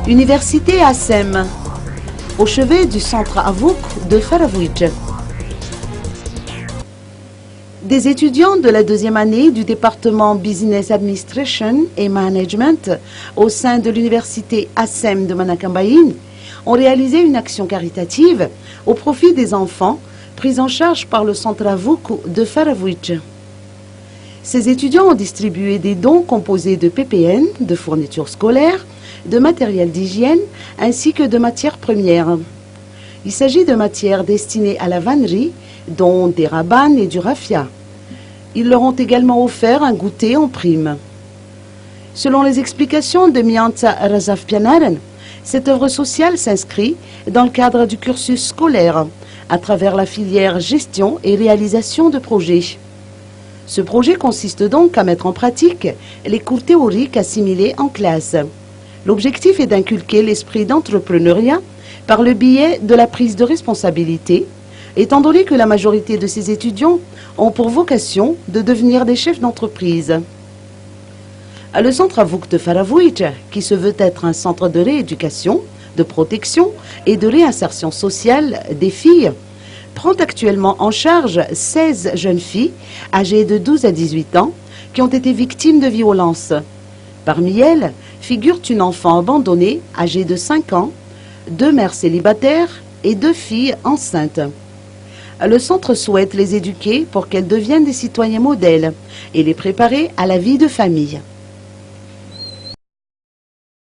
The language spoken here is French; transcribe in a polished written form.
Université Assem, au chevet du centre Avouk de Faravouidj. Des étudiants de la deuxième année du département Business Administration et Management au sein de l'université Assem de Manakambaïn ont réalisé une action caritative au profit des enfants pris en charge par le centre Avouk de Faravouidj. Ces étudiants ont distribué des dons composés de PPN, de fournitures scolaires, de matériel d'hygiène ainsi que de matières premières. Il s'agit de matières destinées à la vannerie, dont des rabannes et du raffia. Ils leur ont également offert un goûter en prime. Selon les explications de Mianta Razaf Pianaren, cette œuvre sociale s'inscrit dans le cadre du cursus scolaire, à travers la filière gestion et réalisation de projets. Ce projet consiste donc à mettre en pratique les cours théoriques assimilés en classe. L'objectif est d'inculquer l'esprit d'entrepreneuriat par le biais de la prise de responsabilité, étant donné que la majorité de ces étudiants ont pour vocation de devenir des chefs d'entreprise. Le centre Avouk de Faravouidj, qui se veut être un centre de rééducation, de protection et de réinsertion sociale des filles, prend actuellement en charge 16 jeunes filles âgées de 12 à 18 ans qui ont été victimes de violences. Parmi elles figure une enfant abandonnée âgée de 5 ans, 2 mères célibataires et 2 filles enceintes. Le centre souhaite les éduquer pour qu'elles deviennent des citoyens modèles et les préparer à la vie de famille.